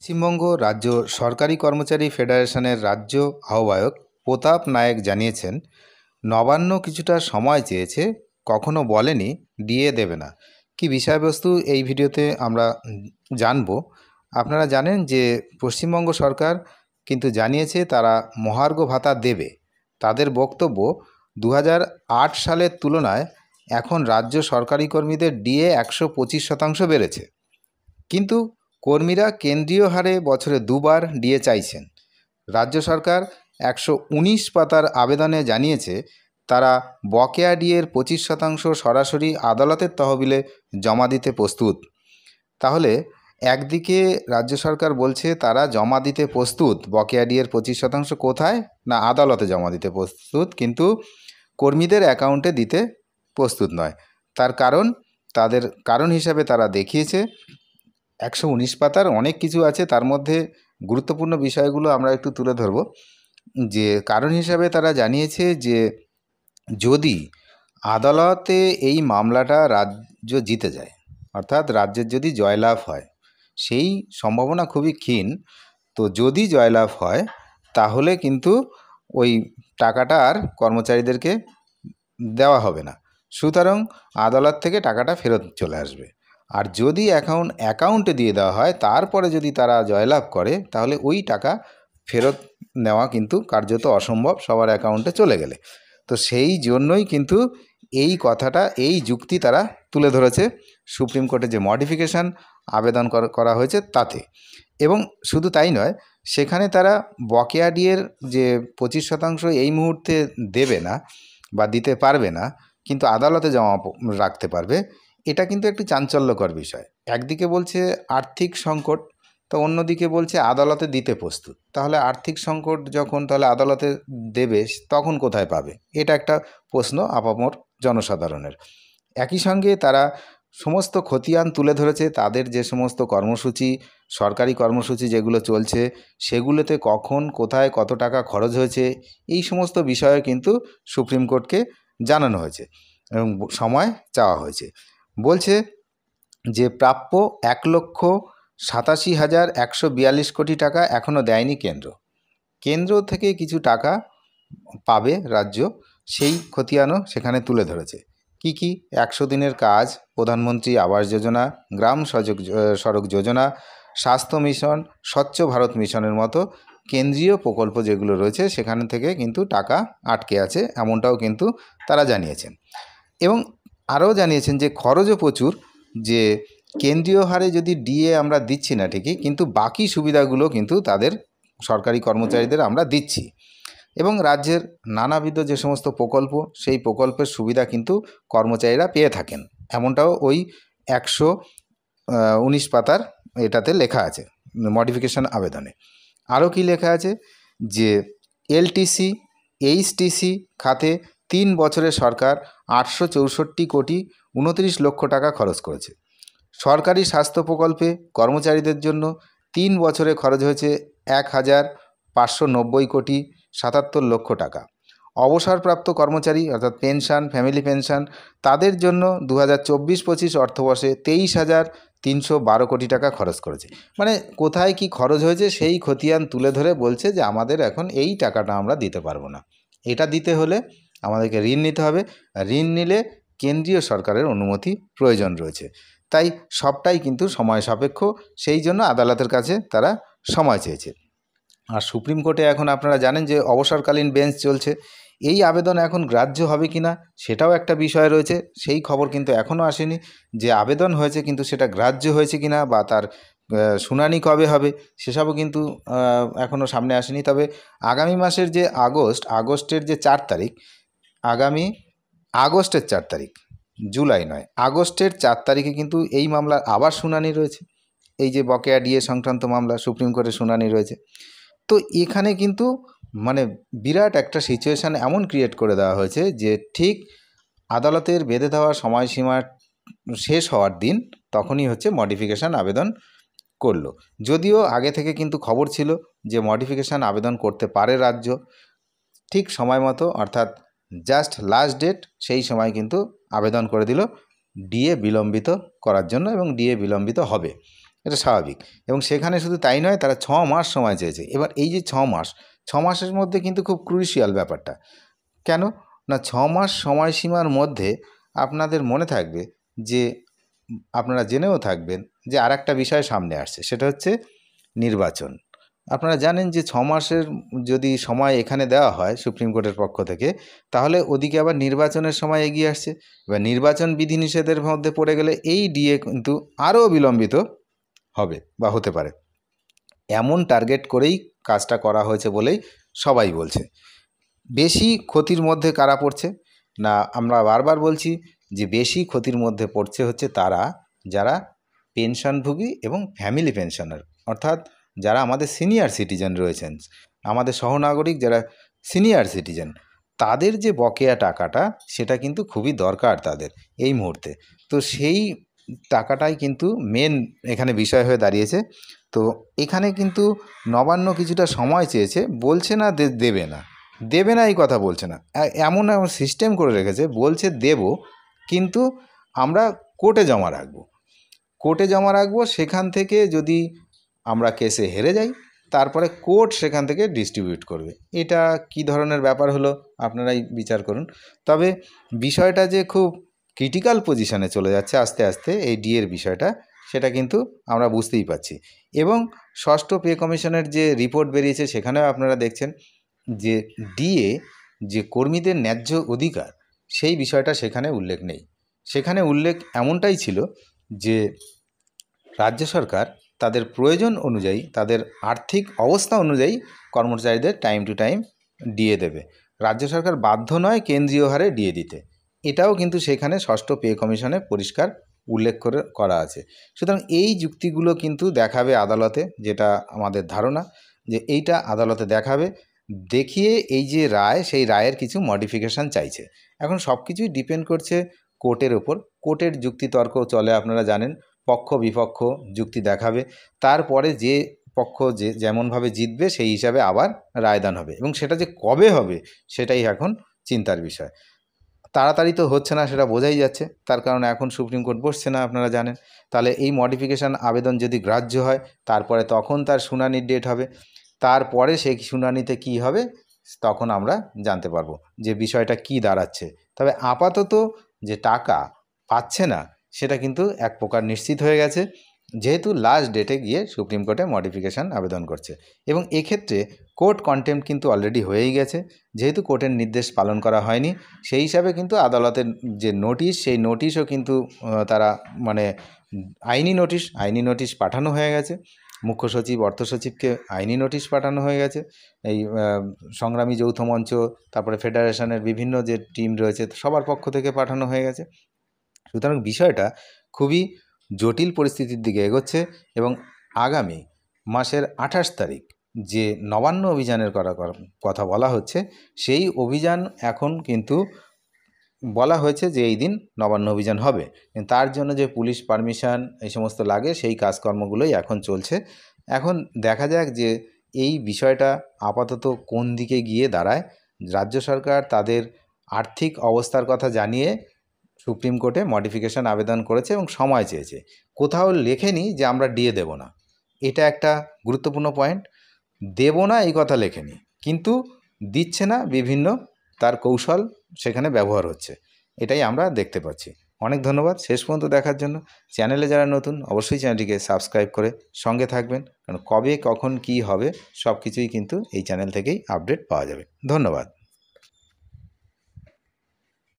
পশ্চিমবঙ্গ রাজ্য সরকারি কর্মচারী ফেডারেশনের রাজ্য আহ্বায়ক প্রতাপ নায়েক জানিয়েছেন, নবান্ন কিছুটা সময় চেয়েছে, কখনো বলেনি ডিএ দেবে না। কি বিষয়বস্তু এই ভিডিওতে আমরা জানব। আপনারা জানেন যে পশ্চিমবঙ্গ সরকার কিন্তু জানিয়েছে তারা মহার্ঘ ভাতা দেবে। তাদের বক্তব্য 2008 সালের তুলনায় এখন রাজ্য সরকারি কর্মীদের ডিএ 125% বেড়েছে, কিন্তু কর্মীরা কেন্দ্রীয় হারে বছরে দুবার ডিএ চাইছেন। রাজ্য সরকার 119 পাতার আবেদনে জানিয়েছে তারা বকেয়া ডিএর 25% সরাসরি আদালতের তহবিলে জমা দিতে প্রস্তুত। তাহলে একদিকে রাজ্য সরকার বলছে তারা জমা দিতে প্রস্তুত, বকেয়া ডিএর 25% কোথায় না আদালতে জমা দিতে প্রস্তুত, কিন্তু কর্মীদের অ্যাকাউন্টে দিতে প্রস্তুত নয়। তার তাদের কারণ হিসাবে তারা দেখিয়েছে 119 পাতার অনেক কিছু আছে, তার মধ্যে গুরুত্বপূর্ণ বিষয়গুলো আমরা একটু তুলে ধরব। যে কারণ হিসাবে তারা জানিয়েছে যে যদি আদালতে এই মামলাটা রাজ্য জিতে যায়, অর্থাৎ রাজ্যের যদি জয়লাভ হয়, সেই সম্ভাবনা খুবই ক্ষীণ, তো যদি জয়লাভ হয় তাহলে কিন্তু ওই টাকাটা আর কর্মচারীদেরকে দেওয়া হবে না, সুতরাং আদালত থেকে টাকাটা ফেরত চলে আসবে। আর যদি অ্যাকাউন্টে দিয়ে দেওয়া হয়, তারপরে যদি তারা জয়লাভ করে, তাহলে ওই টাকা ফেরত নেওয়া কিন্তু কার্যত অসম্ভব সবার অ্যাকাউন্টে চলে গেলে। তো সেই জন্যই কিন্তু এই কথাটা, এই যুক্তি তারা তুলে ধরেছে সুপ্রিম কোর্টে যে মডিফিকেশান আবেদন করা হয়েছে তাতে। এবং শুধু তাই নয়, সেখানে তারা বকেয়া ডিএর যে 25% এই মুহূর্তে দেবে না বা দিতে পারবে না, কিন্তু আদালতে জমা রাখতে পারবে, এটা কিন্তু একটি চাঞ্চল্যকর বিষয়। একদিকে বলছে আর্থিক সংকট, তো অন্যদিকে বলছে আদালতে দিতে প্রস্তুত। তাহলে আর্থিক সংকট যখন, তাহলে আদালতে দেবে তখন কোথায় পাবে? এটা একটা প্রশ্ন আপামর জনসাধারণের। একই সঙ্গে তারা সমস্ত খতিয়ান তুলে ধরেছে, তাদের যে সমস্ত কর্মসূচি, সরকারি কর্মসূচি যেগুলো চলছে, সেগুলোতে কখন, কোথায়, কত টাকা খরচ হয়েছে, এই সমস্ত বিষয়ে কিন্তু সুপ্রিম কোর্টকে জানানো হয়েছে এবং সময় চাওয়া হয়েছে। বলছে যে প্রাপ্য 1,87,142 কোটি টাকা এখনও দেয়নি কেন্দ্র। কেন্দ্র থেকে কিছু টাকা পাবে রাজ্য, সেই খতিয়ানও সেখানে তুলে ধরেছে। কি কি? 100 দিনের কাজ, প্রধানমন্ত্রী আবাস যোজনা, গ্রাম সড়ক যোজনা, স্বাস্থ্য মিশন, স্বচ্ছ ভারত মিশনের মতো কেন্দ্রীয় প্রকল্প যেগুলো রয়েছে, সেখান থেকে কিন্তু টাকা আটকে আছে, এমনটাও কিন্তু তারা জানিয়েছেন। এবং আরও জানিয়েছেন যে খরচও প্রচুর, যে কেন্দ্রীয় হারে যদি ডিএ আমরা দিচ্ছি না ঠিকই, কিন্তু বাকি সুবিধাগুলো কিন্তু তাদের সরকারি কর্মচারীদের আমরা দিচ্ছি। এবং রাজ্যের নানাবিধ যে সমস্ত প্রকল্প, সেই প্রকল্পের সুবিধা কিন্তু কর্মচারীরা পেয়ে থাকেন, এমনটাও ওই 119 পাতার এটাতে লেখা আছে মডিফিকেশান আবেদনে। আরও কি লেখা আছে যে এলটিসি, এইচটিসি খাতে 3 বছরে সরকার 864 কোটি 29 লক্ষ টাকা খরচ করেছে। সরকারি স্বাস্থ্য প্রকল্পে কর্মচারীদের জন্য 3 বছরে খরচ হয়েছে 1,590 কোটি 77 লক্ষ টাকা। অবসরপ্রাপ্ত কর্মচারী অর্থাৎ পেনশন, ফ্যামিলি পেনশন, তাদের জন্য 2024-25 অর্থবর্ষে 23,312 কোটি টাকা খরচ করেছে। মানে কোথায় কি খরচ হয়েছে সেই খতিয়ান তুলে ধরে বলছে যে আমাদের এখন এই টাকাটা আমরা দিতে পারবো না, এটা দিতে হলে আমাদেরকে ঋণ নিতে হবে, ঋণ নিলে কেন্দ্রীয় সরকারের অনুমতি প্রয়োজন রয়েছে। তাই সবটাই কিন্তু সময় সাপেক্ষ, সেই জন্য আদালতের কাছে তারা সময় চেয়েছে। আর সুপ্রিম কোর্টে এখন আপনারা জানেন যে অবসরকালীন বেঞ্চ চলছে। এই আবেদন এখন গ্রাহ্য হবে কি না সেটাও একটা বিষয় রয়েছে, সেই খবর কিন্তু এখনও আসেনি যে আবেদন হয়েছে কিন্তু সেটা গ্রাহ্য হয়েছে কি না বা তার শুনানি কবে হবে সেসবও কিন্তু এখনও সামনে আসেনি। তবে আগামী মাসের যে আগস্টের যে 4 তারিখ, আগামী আগস্টের 4 তারিখ, জুলাই নয়, আগস্টের 4 তারিখে কিন্তু এই মামলার আবার শুনানি রয়েছে। এই যে বকেয়া ডিএ সংক্রান্ত মামলা, সুপ্রিম কোর্টে শুনানি রয়েছে। তো এখানে কিন্তু মানে বিরাট একটা সিচুয়েশান এমন ক্রিয়েট করে দেওয়া হয়েছে যে ঠিক আদালতের বেঁধে দেওয়া সময়সীমা শেষ হওয়ার দিন তখনই হচ্ছে মডিফিকেশান আবেদন করলো। যদিও আগে থেকে কিন্তু খবর ছিল যে মডিফিকেশান আবেদন করতে পারে রাজ্য, ঠিক সময় মতো অর্থাৎ জাস্ট লাস্ট ডেট, সেই সময় কিন্তু আবেদন করে দিল ডিএ বিলম্বিত করার জন্য, এবং ডিএ বিলম্বিত হবে। এটা স্বাভাবিক। এবং সেখানে শুধু তাই নয়, তারা 6 মাস সময় চেয়েছে। এবার এই যে 6 মাস, 6 মাসের মধ্যে কিন্তু খুব ক্রুশিয়াল ব্যাপারটা। কেন না, 6 মাস সময়সীমার মধ্যে আপনাদের মনে থাকবে যে, আপনারা জেনেও থাকবেন যে আর একটা বিষয় সামনে আসছে, সেটা হচ্ছে নির্বাচন। আপনারা জানেন যে 6 মাসের যদি সময় এখানে দেওয়া হয় সুপ্রিম কোর্টের পক্ষ থেকে, তাহলে ওদিকে আবার নির্বাচনের সময় এগিয়ে আসছে। এবার নির্বাচন বিধিনিষেধের মধ্যে পড়ে গেলে এই ডিএ কিন্তু আরও বিলম্বিত হবে বা হতে পারে। এমন টার্গেট করেই কাজটা করা হয়েছে বলেই সবাই বলছে। বেশি ক্ষতির মধ্যে কারা পড়ছে না, আমরা বারবার বলছি যে বেশি ক্ষতির মধ্যে পড়ছে হচ্ছে তারা যারা পেনশনভোগী এবং ফ্যামিলি পেনশনার, অর্থাৎ যারা আমাদের সিনিয়র সিটিজেন রয়েছেন, আমাদের সহনাগরিক যারা সিনিয়র সিটিজেন, তাদের যে বকেয়া টাকাটা সেটা কিন্তু খুবই দরকার তাদের এই মুহূর্তে। তো সেই টাকাটাই কিন্তু মেন এখানে বিষয় হয়ে দাঁড়িয়েছে। তো এখানে কিন্তু নবান্ন কিছুটা সময় চেয়েছে, বলছে না দেবে না, দেবে না এই কথা বলছে না, এমন এমন সিস্টেম করে রেখেছে, বলছে দেব, কিন্তু আমরা কোর্টে জমা রাখবো, কোর্টে জমা রাখবো, সেখান থেকে যদি আমরা কেসে হেরে যাই তারপরে কোর্ট সেখান থেকে ডিস্ট্রিবিউট করবে। এটা কি ধরনের ব্যাপার হলো আপনারাই বিচার করুন। তবে বিষয়টা যে খুব ক্রিটিক্যাল পজিশনে চলে যাচ্ছে আস্তে আস্তে এই ডিএর বিষয়টা, সেটা কিন্তু আমরা বুঝতেই পারছি। এবং ষষ্ঠ পে কমিশনের যে রিপোর্ট বেরিয়েছে সেখানেও আপনারা দেখছেন যে ডিএ যে কর্মীদের ন্যায্য অধিকার, সেই বিষয়টা সেখানে উল্লেখ নেই। সেখানে উল্লেখ এমনটাই ছিল যে রাজ্য সরকার তাদের প্রয়োজন অনুযায়ী, তাদের আর্থিক অবস্থা অনুযায়ী কর্মচারীদের টাইম টু টাইম ডিএ দেবে। রাজ্য সরকার বাধ্য নয় কেন্দ্রীয় হারে ডিএ দিতে। এটাও কিন্তু সেখানে ষষ্ঠ পে কমিশনে পরিষ্কার উল্লেখ করা আছে। সুতরাং এই যুক্তিগুলো কিন্তু দেখাবে আদালতে, যেটা আমাদের ধারণা যে এইটা আদালতে দেখাবে, দেখিয়ে এই যে রায়, সেই রায়ের কিছু মডিফিকেশান চাইছে। এখন সব কিছুই ডিপেন্ড করছে কোর্টের ওপর। কোর্টের যুক্তিতর্ক চলে, আপনারা জানেন, পক্ষ বিপক্ষ যুক্তি দেখাবে, তারপরে যে পক্ষ যে যেমনভাবে জিতবে সেই হিসাবে আবার রায়দান হবে। এবং সেটা যে কবে হবে সেটাই এখন চিন্তার বিষয়। তাড়াতাড়ি তো হচ্ছে না, সেটা বোঝাই যাচ্ছে, তার কারণ এখন সুপ্রিম কোর্ট বসছে না, আপনারা জানেন। তাহলে এই মডিফিকেশান আবেদন যদি গ্রাহ্য হয়, তারপরে তখন তার শুনানির ডেট হবে, তারপরে সেই শুনানিতে কি হবে তখন আমরা জানতে পারবো যে বিষয়টা কি দাঁড়াচ্ছে। তবে আপাতত যে টাকা পাচ্ছে না সেটা কিন্তু এক প্রকার নিশ্চিত হয়ে গেছে, যেহেতু লাস্ট ডেটে গিয়ে সুপ্রিম কোর্টে মডিফিকেশান আবেদন করছে। এবং এক্ষেত্রে কোর্ট কন্টেম্প্ট কিন্তু অলরেডি হয়েই গেছে, যেহেতু কোর্টের নির্দেশ পালন করা হয়নি, সেই হিসাবে কিন্তু আদালতের যে নোটিশ, সেই নোটিশও কিন্তু তারা মানে আইনি নোটিশ পাঠানো হয়ে গেছে। মুখ্য সচিব, অর্থ সচিবকে আইনি নোটিশ পাঠানো হয়ে গেছে। এই সংগ্রামী যৌথ মঞ্চ, তারপরে ফেডারেশনের বিভিন্ন যে টিম রয়েছে সবার পক্ষ থেকে পাঠানো হয়ে গেছে। সুতরাং বিষয়টা খুবই জটিল পরিস্থিতির দিকে এগোচ্ছে। এবং আগামী মাসের 28 তারিখ যে নবান্ন অভিযানের কথা বলা হচ্ছে, সেই অভিযান এখন কিন্তু বলা হয়েছে যে এই দিন নবান্ন অভিযান হবে। তার জন্য যে পুলিশ পারমিশন এই সমস্ত লাগে, সেই কাজকর্মগুলোই এখন চলছে। এখন দেখা যাক যে এই বিষয়টা আপাতত কোন দিকে গিয়ে দাঁড়ায়। রাজ্য সরকার তাদের আর্থিক অবস্থার কথা জানিয়ে সুপ্রিম কোর্টে মডিফিকেশান আবেদন করেছে এবং সময় চেয়েছে। কোথাও লেখেনি যে আমরা ডিএ দেব না, এটা একটা গুরুত্বপূর্ণ পয়েন্ট। দেব না এই কথা লেখেনি, কিন্তু দিচ্ছে না, বিভিন্ন তার কৌশল সেখানে ব্যবহার হচ্ছে, এটাই আমরা দেখতে পাচ্ছি। অনেক ধন্যবাদ শেষ পর্যন্ত দেখার জন্য। চ্যানেলে যারা নতুন অবশ্যই চ্যানেলটিকে সাবস্ক্রাইব করে সঙ্গে থাকবেন, কারণ কবে কখন কি হবে সব কিছুই কিন্তু এই চ্যানেল থেকেই আপডেট পাওয়া যাবে। ধন্যবাদ।